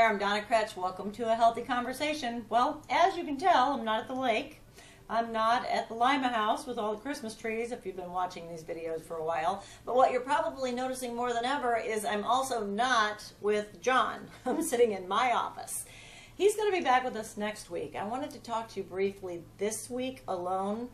there, I'm Donna Krech. Welcome to a healthy conversation. Well, as you can tell, I'm not at the lake. I'm not at the Lima house with all the Christmas trees, if you've been watching these videos for a while. But what you're probably noticing more than ever is I'm also not with John. I'm sitting in my office. He's going to be back with us next week. I wanted to talk to you briefly this week alone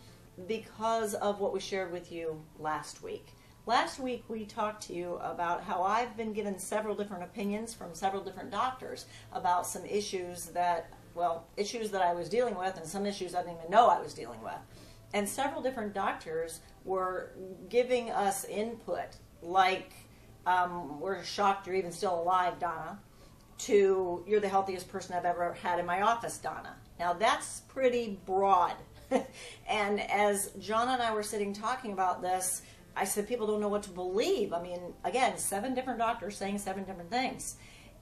because of what we shared with you last week. Last week we talked to you about how I've been given several different opinions from several different doctors about some issues that, issues that I was dealing with and some issues I didn't even know I was dealing with. And several different doctors were giving us input like, we're shocked you're even still alive, Donna, to you're the healthiest person I've ever had in my office, Donna. Now that's pretty broad. And as John and I were sitting talking about this, I said people don't know what to believe. I mean, again, 7 different doctors saying 7 different things.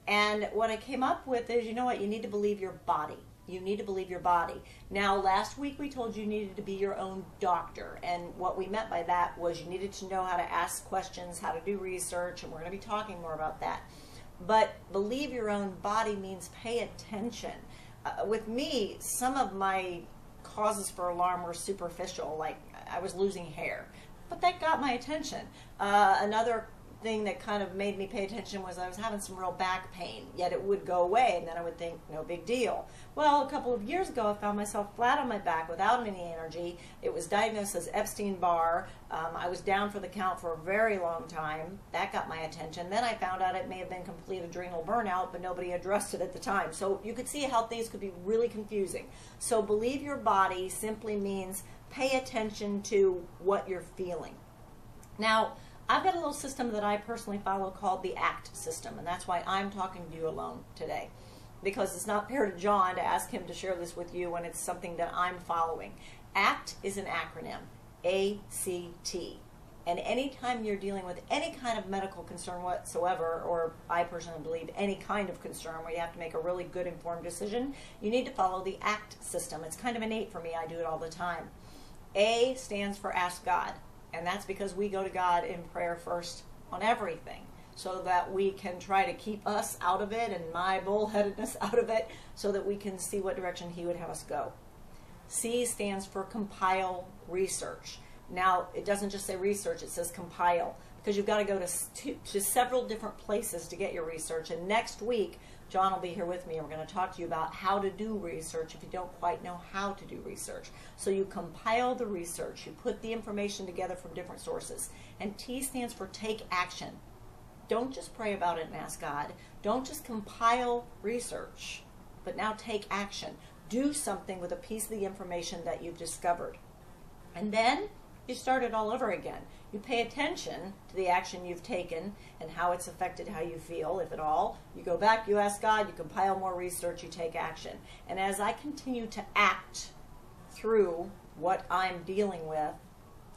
And what I came up with is, you know what, you need to believe your body. You need to believe your body. Now, last week we told you needed to be your own doctor. And what we meant by that was you needed to know how to ask questions, how to do research, and we're going to be talking more about that. But believe your own body means pay attention. With me, some of my causes for alarm were superficial, like I was losing hair. But that got my attention. Another thing that kind of made me pay attention was I was having some real back pain, yet it would go away, and then I would think, no big deal. Well, a couple of years ago, I found myself flat on my back without any energy. It was diagnosed as Epstein-Barr. I was down for the count for a very long time. That got my attention. Then I found out it may have been complete adrenal burnout, but nobody addressed it at the time. So you could see how things could be really confusing. So believe your body simply means pay attention to what you're feeling. Now, I've got a little system that I personally follow called the ACT system, and that's why I'm talking to you alone today, because it's not fair to John to ask him to share this with you when it's something that I'm following. ACT is an acronym, A-C-T. And anytime you're dealing with any kind of medical concern whatsoever, or I personally believe any kind of concern where you have to make a really good informed decision, you need to follow the ACT system. It's kind of innate for me. I do it all the time. A stands for Ask God, and that's because we go to God in prayer first on everything so that we can try to keep us out of it and my bullheadedness out of it so that we can see what direction He would have us go. C stands for Compile Research. Now, it doesn't just say research, it says compile, because you've got to go to several different places to get your research. And next week, John will be here with me, and we're going to talk to you about how to do research if you don't quite know how to do research. So you compile the research, you put the information together from different sources. And T stands for take action. Don't just pray about it and ask God. Don't just compile research, but now take action. Do something with a piece of the information that you've discovered. And then you start it all over again. You pay attention to the action you've taken and how it's affected how you feel, if at all. You go back, you ask God, you compile more research, you take action. And as I continue to act through what I'm dealing with,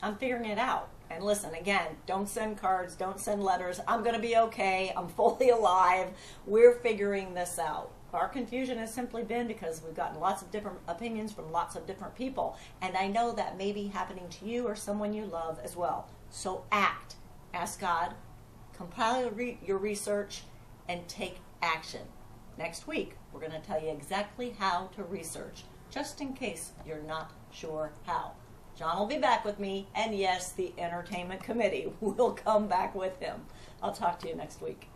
I'm figuring it out. And listen, again, don't send cards, don't send letters. I'm going to be okay. I'm fully alive. We're figuring this out. Our confusion has simply been because we've gotten lots of different opinions from lots of different people. And I know that may be happening to you or someone you love as well. So act. Ask God, compile your research, and take action. Next week, we're going to tell you exactly how to research, just in case you're not sure how. John will be back with me, and yes, the entertainment committee will come back with him. I'll talk to you next week.